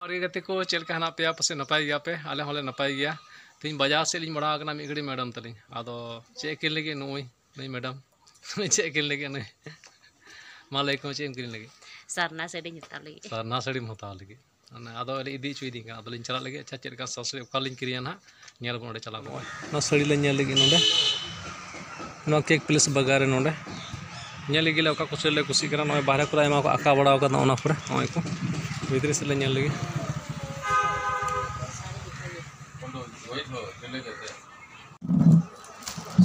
और गति को चलका हना पे पासे नपाय गया पे आले होले नपाय गया तीन बाजार से लिंग बड़ा कना मिगड़ी मैडम तलिंग आदो चे किन लगे नई नई मैडम चे किन लगे नई माले को चे किन लगे सरना साड़ी हताव लगे सरना साड़ी हताव लगे आदो इदी चुई दी आदो लिंग चला लगे अच्छा चलका सासरे का लिंग किरिया ना नेल को चला को ना साड़ी ले नेल लगे नोडे ना केक प्लेस बगारे नोडे नेल लगे ओका कुछ ले कुसी करा नय बाहर को आयमा को आका बड़ा का ना पुरे नय को भीतर से ले नेल लगे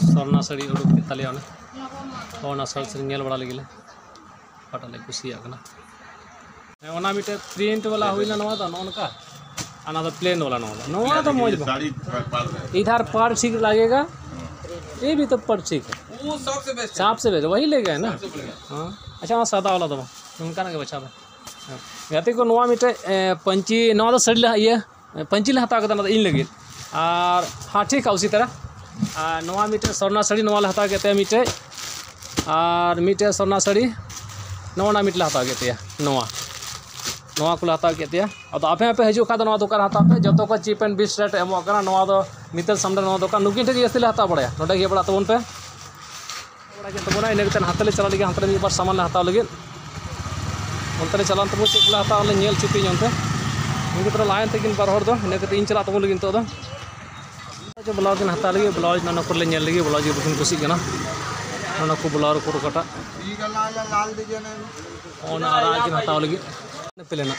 सरना साड़ी उड़ूक तालिया ओना साड़ी नेल बड़ा लगे पटाले कुसिया कना ओना मिटे प्रिंट वाला हुई ना नवा दा नोनका आना तो प्लेन वाला नवा तो मौज इधर पर ठीक लगेगा ये भी तो पर ठीक है वो सबसे बेस्ट वही ले गए ना हां अच्छा सादा वाला दबा उनका ना के बचा दे गते को नवा मिटे पंची नवा तो साड़ी ये पंची ले हता कदा इन लगे और हाँ ठीक है उसी तरह नवा मिटे सरना साड़ी नवा ले हता के मिटे और मिटे सरना साड़ी नवा मिट ले हता के नवा नवा को हता के अब आपे आपे हजू खा नवा दुकान हता पे जो को चीप एंड बेस्ट रेट एमो कना नवा दो मितल सामने नवा दुकान नुकिन ठे जस्ती ले हता बड़ा नोडे गे बड़ा तबन पे बड़ा के तबना इन गते हाथ ले चला लगे हाथ में बार सामान ले हता लगे उनते चला तब चेक ले हता ले नेल चुपी जोंते उनके तरह लाइन तकिन बार हर दो इन गते इन चला तब लगे तो जो ब्लाउज दिन हता लगे ब्लाउज ना को ले नेल लगे ब्लाउज बुकिन कुसी कना ना को ब्लाउज को कटा लाल डिजाइन ओना आरा के हता लगे प्लेन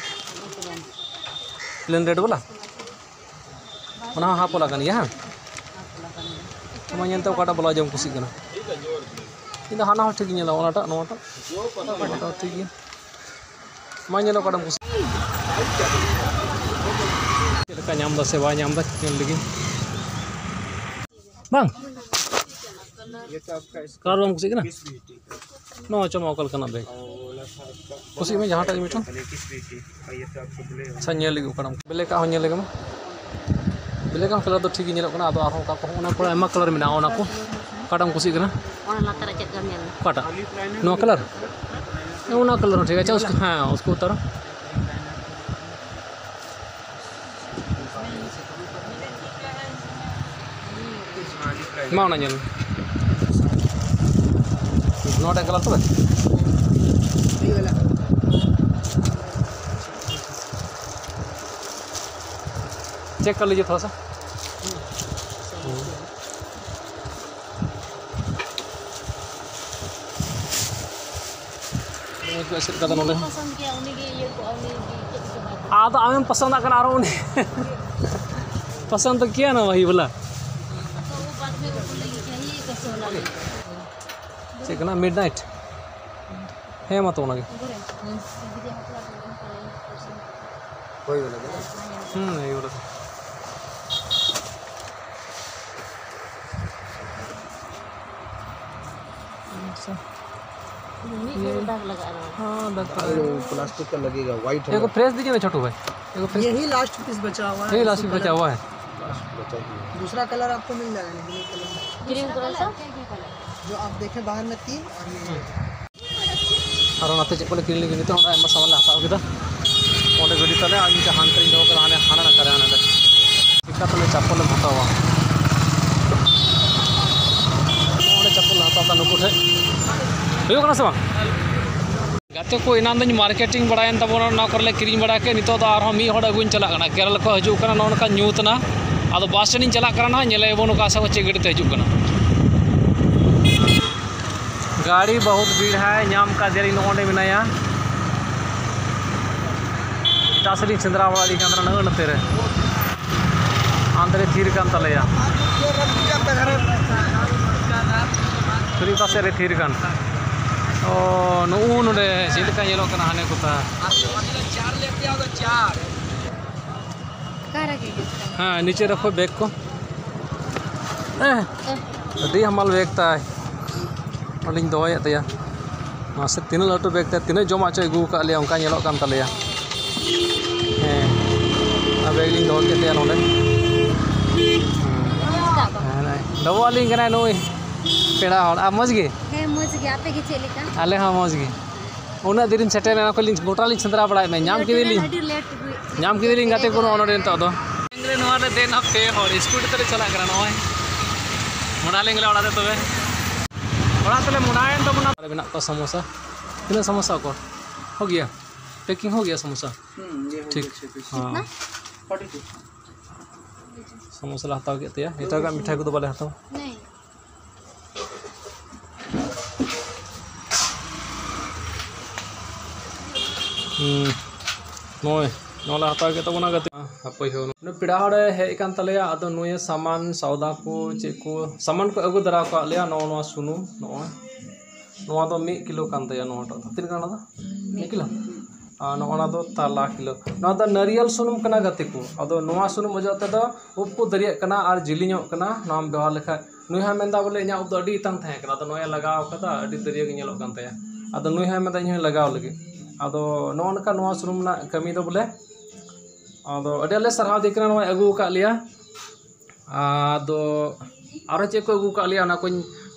प्लेन रेड वाला ओना हाफ वाला कन या तमायन तो काटा ब्लाउज हम कुसी कना इन हाना हो ठीक नेला ओनाटा नोटा ठीक है मायन लो काटा कुसी लेका नाम दा से बा नाम दा नेल लगे bang kalau bang kusik na no cuma okal kena baik kusik में जहाँ टाइम मिठो अच्छा लगे कड़म बेले का हो लगे बेले का कलर तो ठीक ही कना आदो आरो का को ओना को एमा कलर में ना ओना को काटम कुसी कना ओना लातर चेक कर नेल काटा नो कलर ओना कलर ठीक है अच्छा उसको हां उसको उतारो mau nanya no ada colour तो ये वाला चेक कर लीजिए थोड़ा सा ऐसे कदम नोले पसंद किया उन्हीं की ये को आ तो हमें पसंद आकर आ रहा हूं पसंद तो किया ना वही बोला चेकना मिडनाइट है मत होना कोई वाला नहीं वाला ये दाग लगा रहा है हां दाग प्लास्टिक का लगेगा वाइट है। एगो फ्रेश दीजिए ना छोटू भाई यही लास्ट पीस बचा हुआ है यही लास्ट पीस बचा हुआ है दूसरा कलर आपको मिल जाएगा ग्रीन कलर सा जो आप देखें बाहर में 3 और ये और नाते चेक को किन लगे नितो हमरा एमा सामान हताव केदा ओंडे गडी तले आनी के हान करी दो कर हाने हाना ना करे आना इक्का तले चप्पल हतावा ओंडे चप्पल हताता नुको ठे होयो कना से गाते को इनान दनी मार्केटिंग बड़ायन तबोना ना करले किरिंग बड़ा के नितो दा आरो मी होड़ा गुन चला कना केरल को हजू कना नोनका न्यूतना आदो बस स्टैंड चला करना नेले बोनो का सा चे गड़ी ते हजू कना गाड़ी बहुत भीड़ है नाम का देरी नोंडे मिनाया टासरी चंद्रा वाली कंद्रा न तेरे आंध्रे थीर कान तलेया फ्री पासे रे थीर कान ओ नो नोडे चिलका येलो कना हाने कोता 4 लेते आओ 4 का रखे हां नीचे रखो बैग को दी हमाल बैग ता लिंग दोय तया मासे तीन लटू बैग ता तीन जमा च गु का ले उनका येलो कान तलेया आ बैग लिंग दो के तया नोले दवा लिंग कना नोय पेड़ा हड़ आ मज गे हे मज गे आपे के चलेका आले हां मज गे उन्ना दिन सेटे ना को लिंक गोटा लिंक सेंद्रा बड़ा में नाम के लिंक गाते को ओनो देन तो इंग्रे नोआ रे देन पे और स्कूटी तले चला करा नोय मोड़ा लेंगे ओड़ा दे तबे ओड़ा तले मोड़ायन तो बना बिना तो समोसा कितना समोसा को हो गया पैकिंग हो गया समोसा ठीक हां 42 समोसा हटाओ के तया एटा का मिठाई को तो बाले हटाओ नहीं नोय नोला हटाओ के तो बना गते हपई हो न पिड़ा हड़े हे कान तलेया अदो नोय सामान सौदा को चे को सामान को अगु दरा का लेया नो नो सुनु नोय नोआ दो 1 किलो कान तया नोटा तीन काना दा 1 किलो नोना दो ताला किलो नोआ दो नारियल सुनुम कना गते को अदो नोआ सुनुम अजते दो उप को दरिया कना आर जिलिño कना नाम बेवा लेखा नुय हा मेंदा बोले इना उप दो अडी तंग थाहे कना तो नोया लगाव कदा अडी दरिया गे ñeलो कान तया अदो नुय हा मेंदा इन लगाव लगे अदो नोनका नोआ सुनुम ना कमी दो बोले अदो अडेले सरहाव दिकना नोय अगु का लिया अदो आरो चे को अगु का लिया ना को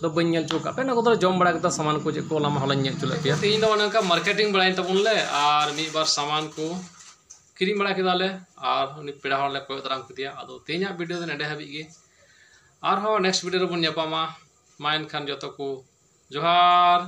दो बन्यल चुका पे ना को तो जम बड़ा के सामान को चे को लामा हला ñel चुले पे तीन दो नका मार्केटिंग बड़ाई तबुन ले और मी बार सामान को किरी बड़ा के दाले और उनी पेड़ा हले को तराम के दिया अदो ते냐 वीडियो दे नेडे हबी गे और हो नेक्स्ट वीडियो रे बन यापामा माइन खान जतो को जोहार।